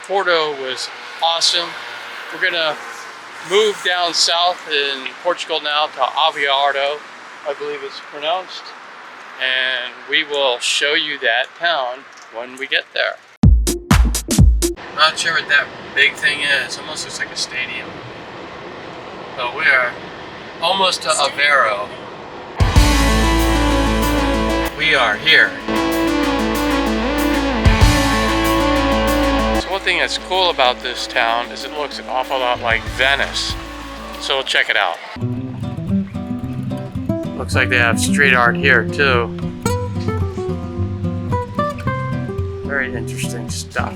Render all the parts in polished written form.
Porto was awesome. We're gonna move down south in Portugal now to Aveiro, I believe it's pronounced, and we will show you that town when we get there. Not sure what that big thing is. It almost looks like a stadium. But we are almost to Aveiro. We are here. So one thing that's cool about this town is it looks an awful lot like Venice. So we'll check it out. Looks like they have street art here too. Very interesting stuff.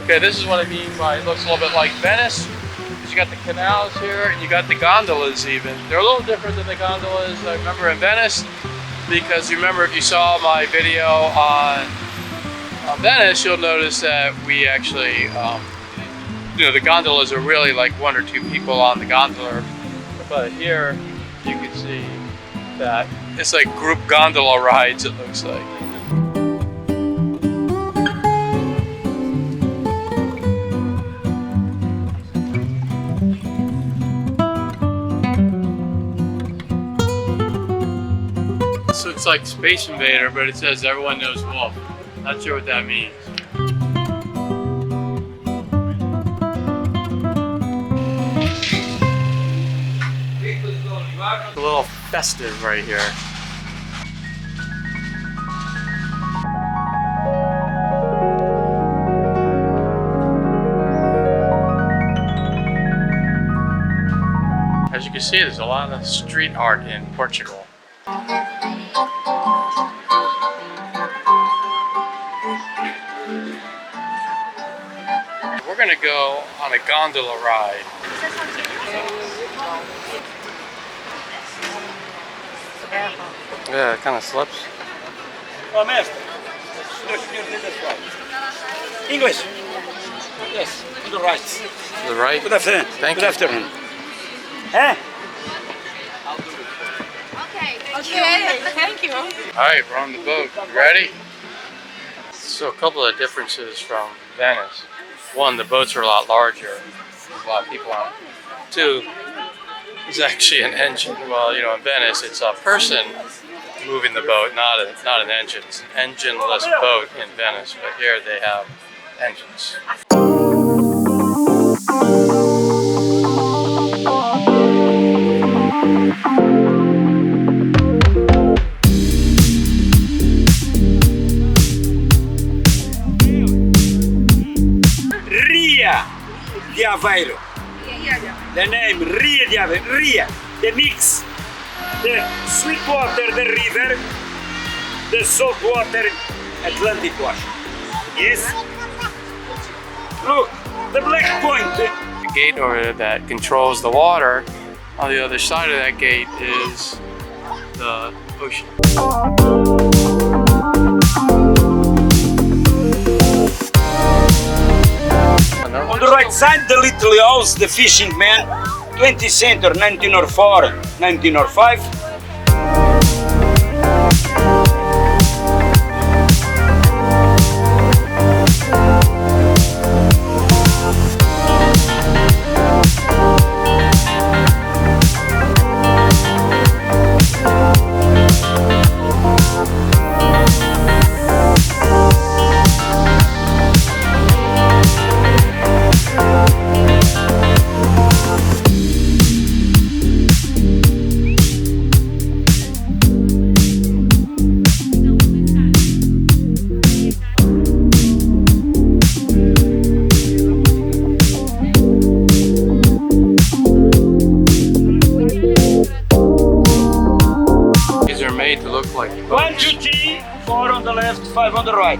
Okay, this is what I mean by it looks a little bit like Venice. You got the canals here, and you got the gondolas even. They're a little different than the gondolas I remember in Venice, because you remember if you saw my video on Venice, you'll notice that we actually, you know, the gondolas are really like 1 or 2 people on the gondola. But here, you can see that it's like group gondola rides, it looks like. So it's like Space Invader, but it says everyone knows Wolf. Not sure what that means. A little festive right here. As you can see, there's a lot of street art in Portugal. We're gonna go on a gondola ride. Yeah, it kind of slips. Oh, master. English. Yes, to the right. To the right? Good afternoon. Thank you. Good afternoon. Eh? Okay, thank you. Alright, we're on the boat. You ready? So a couple of differences from Venice. One, the boats are a lot larger. There's a lot of people on it. Two, it's actually an engine. Well, you know, in Venice, it's a person moving the boat, not an engine. It's an engine-less boat in Venice, but here they have engines. Di Aveiro. The name Ria di Aveiro. Ria, the mix, the sweet water, the river, the salt water, Atlantic Ocean. Yes? Look, the black point. The gate over there that controls the water, on the other side of that gate is the ocean. On the right side, the little house, the fishing man, 20th century, 1904, 1905. To look like 1, 2, 3, 4 on the left, 5 on the right.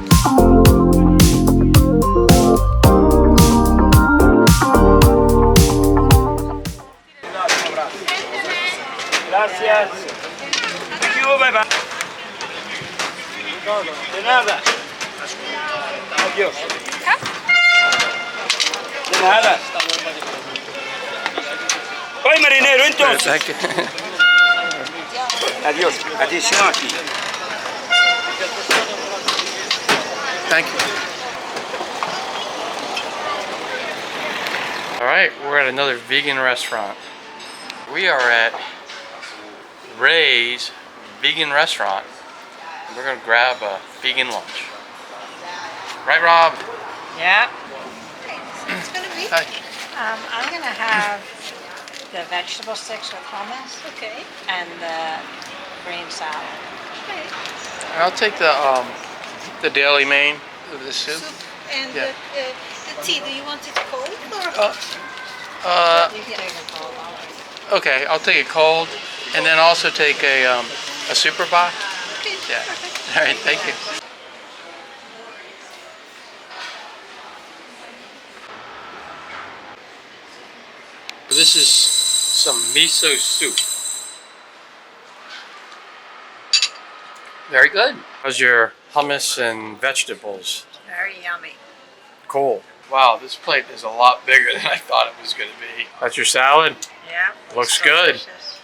Gracias. Thank you, bye bye. De nada. Adiós. De nada. Oi marinero, então. Thank you. Adiós. Atenção aqui. Thank you. All right, we're at another vegan restaurant. We are at Raiz vegan restaurant. We're gonna grab a vegan lunch. Right, Rob? Yeah. It's gonna be. Hi. I'm gonna have the vegetable sticks with hummus Okay. and the green salad. Okay. I'll take the daily main of the soup. Soup and Yeah. the tea. Do you want it cold or? You can take a cold one. Okay, I'll take it cold, and then also take a super box. Okay. Yeah. Perfect. All right, thank you. This is some miso soup. Very good. How's your hummus and vegetables? Very yummy. Cool. Wow, this plate is a lot bigger than I thought it was going to be. That's your salad? Yeah. Looks good. delicious.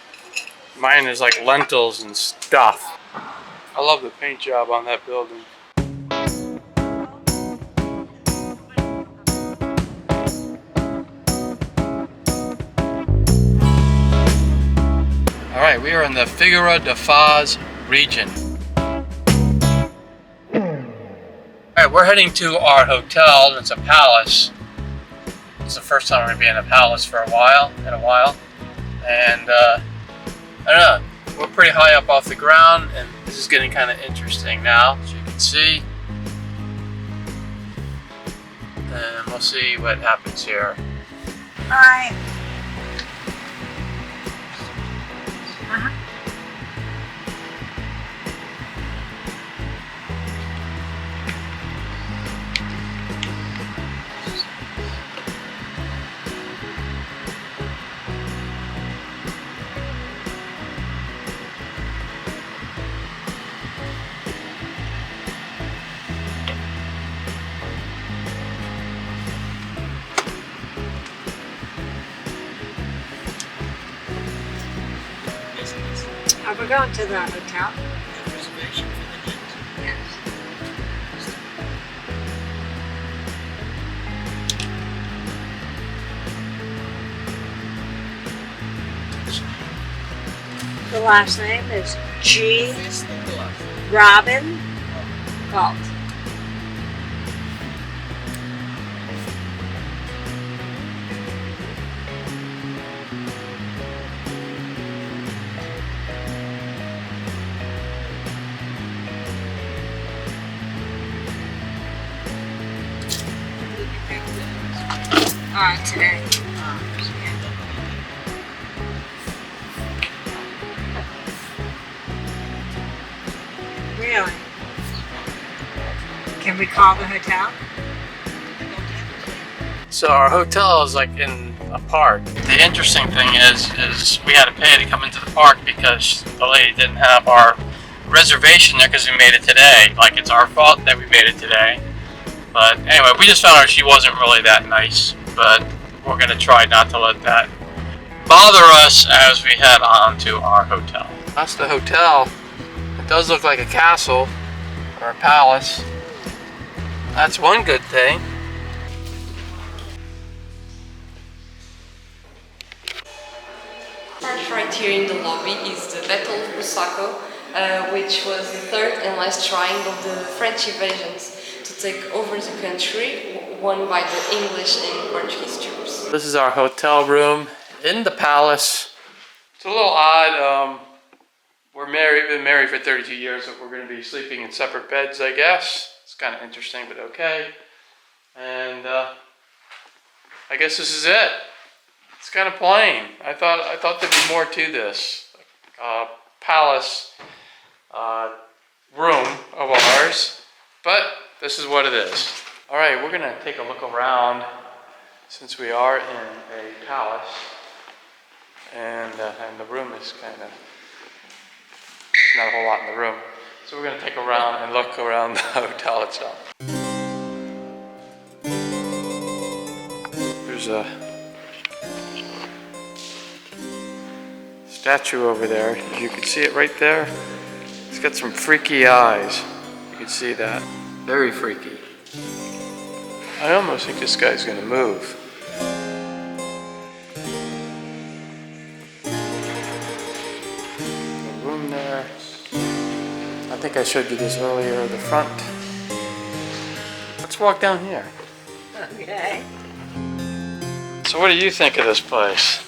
Mine is like lentils and stuff. I love the paint job on that building. All right, we are in the Figueira da Foz region. All right, we're heading to our hotel. It's a palace. It's the first time we're gonna be in a palace for a while, and I don't know. We're pretty high up off the ground, and this is getting kind of interesting now, as you can see. And we'll see what happens here. Hi. Are we going to the hotel? Yes. The last name is G. Robin Gault. Today. Really? Can we call the hotel? So our hotel is like in a park. The interesting thing is we had to pay to come into the park because the lady didn't have our reservation there because we made it today. Like, it's our fault that we made it today. But anyway, we just found out she wasn't really that nice, but we're gonna try not to let that bother us as we head on to our hotel. That's the hotel. It does look like a castle or a palace. That's one good thing. Right here in the lobby is the Battle of Bussaco, which was the third and last trying of the French invasions to take over the country, won by the English and Portuguese troops. This is our hotel room in the palace. It's a little odd. We've been married for 32 years, but we're going to be sleeping in separate beds, I guess. It's kind of interesting, but okay. And I guess this is it. It's kind of plain. I thought there'd be more to this. Palace room of ours, but this is what it is. All right, we're gonna take a look around since we are in a palace, and the room is kind of, there's not a whole lot in the room. So we're gonna take around and look around the hotel itself. There's a statue over there. You can see it right there. It's got some freaky eyes. You can see that. Very freaky. I almost think this guy's gonna move. The room there. I think I showed you this earlier, the front. Let's walk down here. Okay. So what do you think of this place?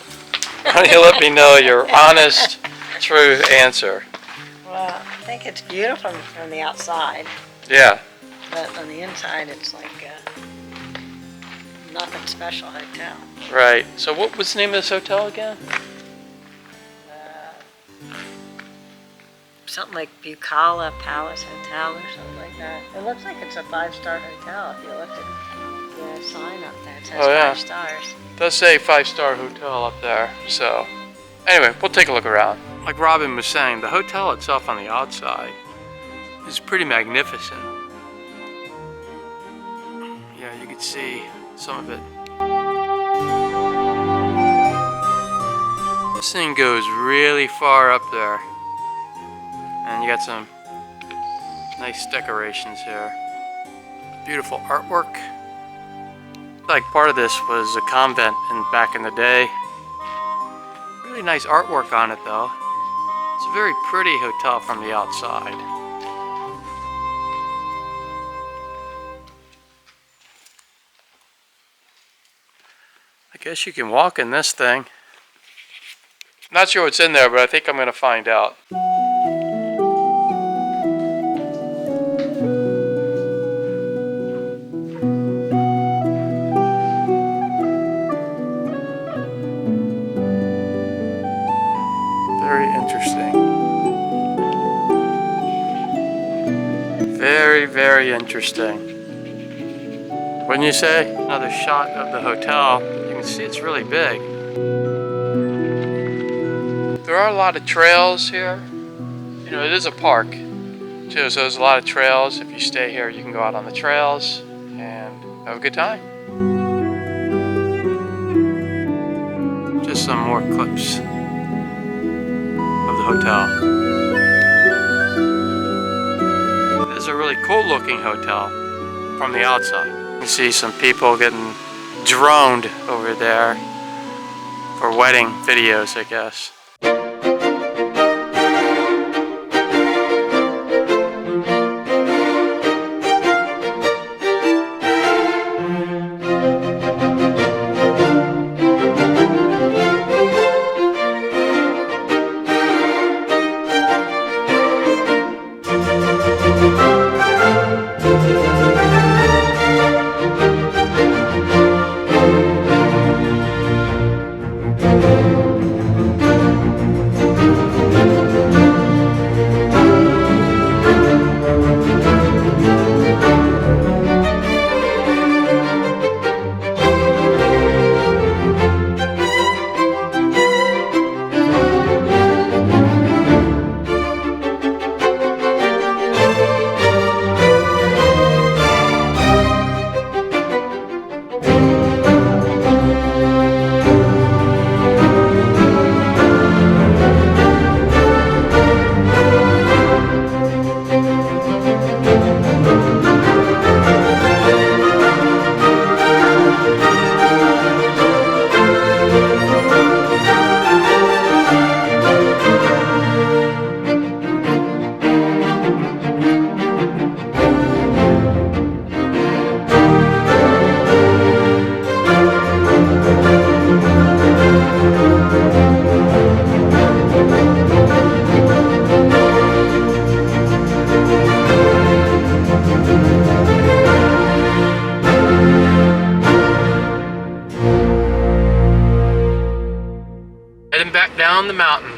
Why don't you let me know your honest, true answer? Well, I think it's beautiful from the outside, Yeah. but on the inside it's like nothing special hotel. Right. So what was the name of this hotel again? Something like Bucala Palace Hotel or something like that. It looks like it's a 5-star hotel if you look at the sign up there. It says Oh, yeah. 5 stars. It does say 5-star hotel up there. So anyway, we'll take a look around. Like Robin was saying, the hotel itself on the outside is pretty magnificent. Yeah, you can see some of it. This thing goes really far up there. And you got some nice decorations here. Beautiful artwork. Like part of this was a convent back in the day. Really nice artwork on it though. It's a very pretty hotel from the outside. I guess you can walk in this thing. Not sure what's in there, but I think I'm gonna find out. Very interesting. Very, very interesting. Wouldn't you say? Another shot of the hotel. You can see it's really big. There are a lot of trails here. You know, it is a park too, so there's a lot of trails. If you stay here, you can go out on the trails and have a good time. Just some more clips of the hotel. This is a really cool looking hotel from the outside. You can see some people getting droned over there for wedding videos, I guess. Back down the mountain.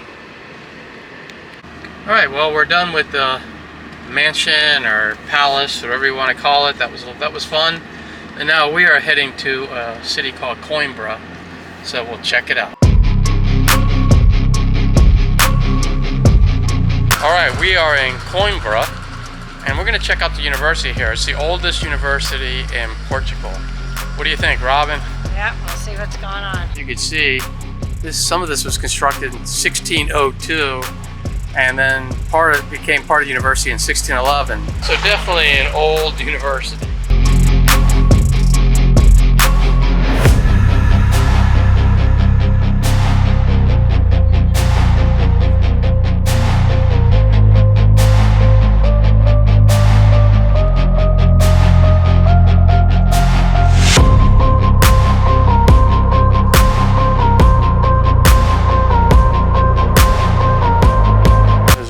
Alright, well, we're done with the mansion or palace, whatever you want to call it. That was fun. And now we are heading to a city called Coimbra, so we'll check it out. Alright, we are in Coimbra and we're going to check out the university here. It's the oldest university in Portugal. What do you think, Robin? Yeah, we'll see what's going on. You can see Some of this was constructed in 1602, and then became part of the university in 1611. So definitely an old university.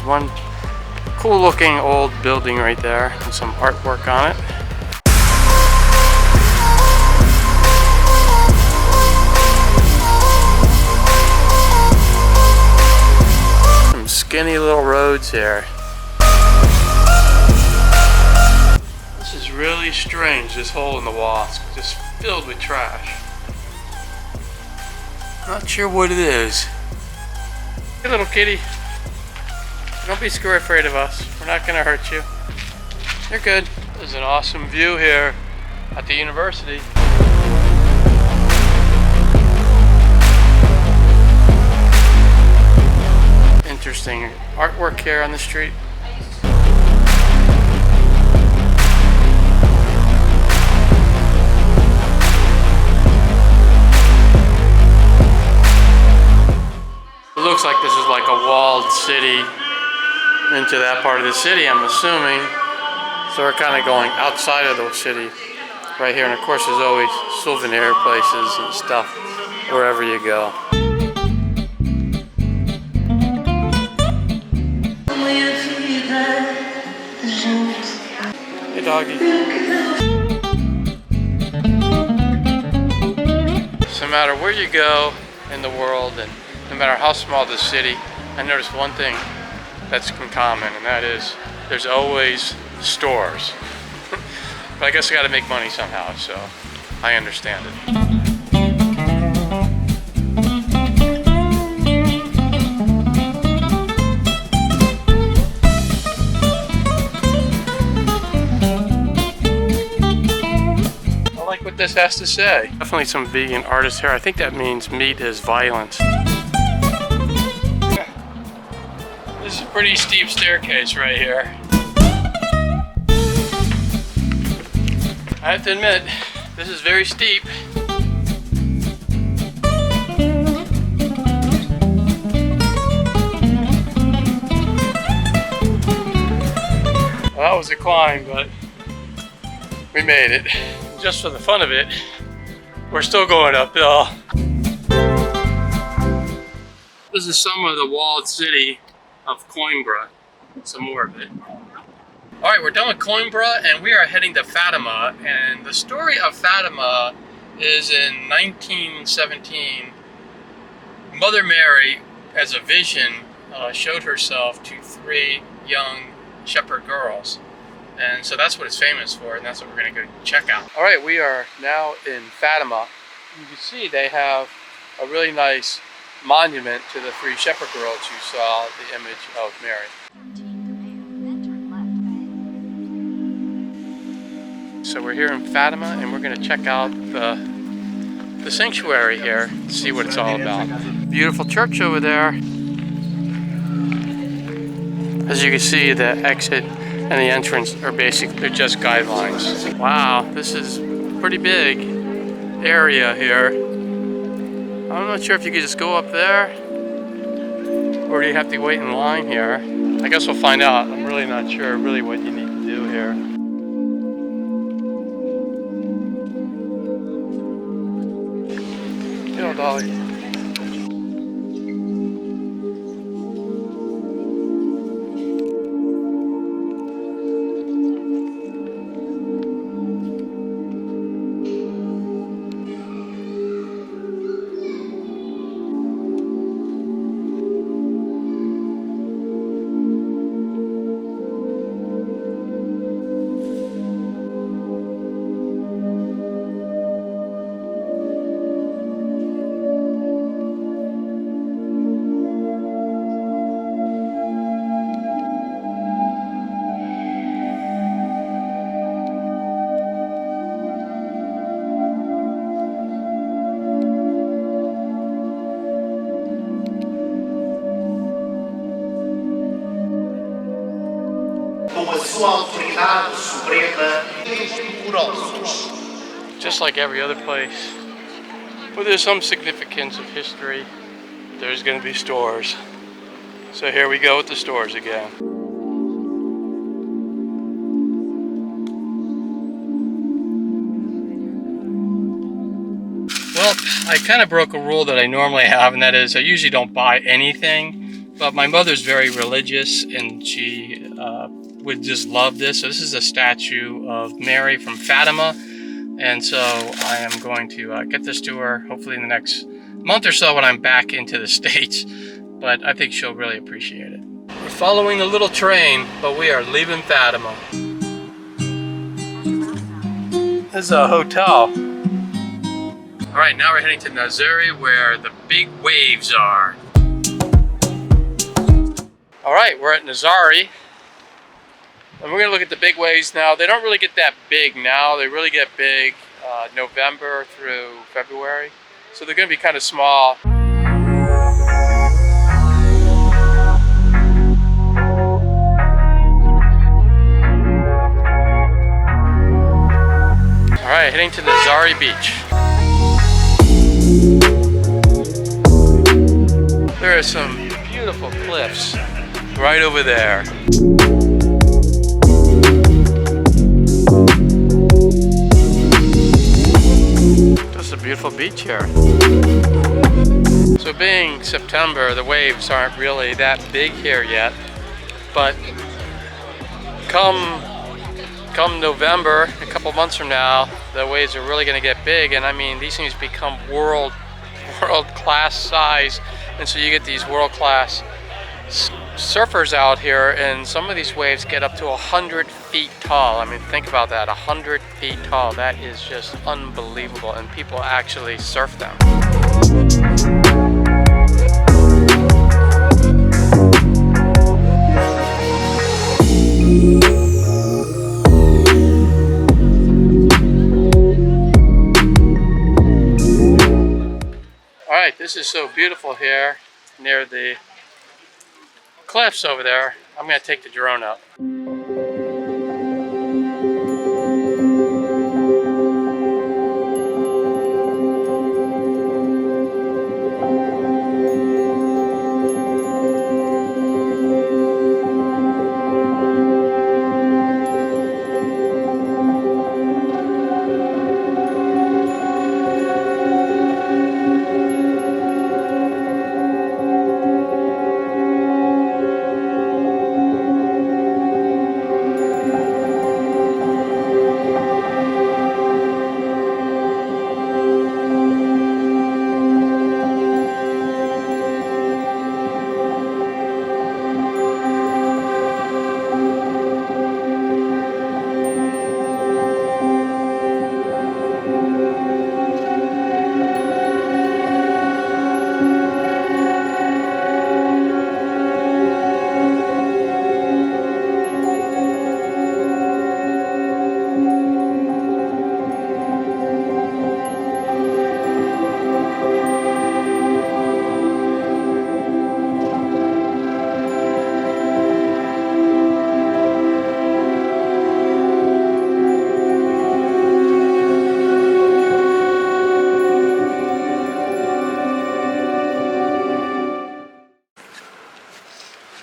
One cool looking old building right there and some artwork on it. Some skinny little roads here. This is really strange, this hole in the wall. It's just filled with trash. Not sure what it is. Hey little kitty. Don't be afraid of us. We're not gonna hurt you. You're good. There's an awesome view here at the university. Interesting artwork here on the street. It looks like this is like a walled city. Into that part of the city, I'm assuming. So we're kind of going outside of the city right here, and of course there's always souvenir places and stuff wherever you go. Hey doggy. So no matter where you go in the world, and no matter how small the city, I noticed one thing that's in common, and that is there's always stores. But I guess I gotta make money somehow, so I understand it. I like what this has to say. Definitely some vegan artists here. I think that means meat is violence. This is a pretty steep staircase right here. I have to admit, this is very steep. Well, that was a climb, but we made it. Just for the fun of it, we're still going uphill. This is some of the walled city of Coimbra, some more of it. All right, we're done with Coimbra and we are heading to Fatima. And the story of Fatima is in 1917, Mother Mary, as a vision, showed herself to 3 young shepherd girls. And so that's what it's famous for, and that's what we're gonna go check out. All right, we are now in Fatima. You can see they have a really nice monument to the 3 shepherd girls who saw the image of Mary. So we're here in Fatima, and we're going to check out the sanctuary here, see what it's all about. Beautiful church over there. As you can see, the exit and the entrance are they're just guidelines. Wow, this is a pretty big area here. I'm not sure if you could just go up there, or do you have to wait in line here? I guess we'll find out. I'm really not sure really what you need to do here. Yo, Dolly. como a sua autoridade suprema rigorosos. Just like every other place where there's some significance of history, there's going to be stores. So here we go with the stores again. Well, I kind of broke a rule that I normally have, and that is I usually don't buy anything, but my mother's very religious and she would just love this. So this is a statue of Mary from Fatima, and so I am going to get this to her hopefully in the next month or so when I'm back into the States, but I think she'll really appreciate it. We're following the little train, but we are leaving Fatima. This is a hotel. All right, now we're heading to Nazaré where the big waves are. All right, we're at Nazaré. And we're gonna look at the big waves now. They don't really get that big now. They really get big November through February. So they're gonna be kind of small. All right, heading to Nazaré Beach. There are some beautiful cliffs right over there. Just a beautiful beach here. So being September, the waves aren't really that big here yet, but come November, a couple months from now, the waves are really going to get big, and I mean these things become world-class size, and so you get these world-class surfers out here, and some of these waves get up to 100 feet tall. I mean, think about that, 100 feet tall. That is just unbelievable, and people actually surf them. All right, this is so beautiful here near the cliffs over there. I'm going to take the drone up.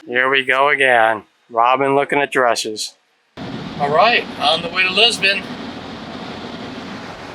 Here we go again. Robin looking at dresses. All right, on the way to Lisbon.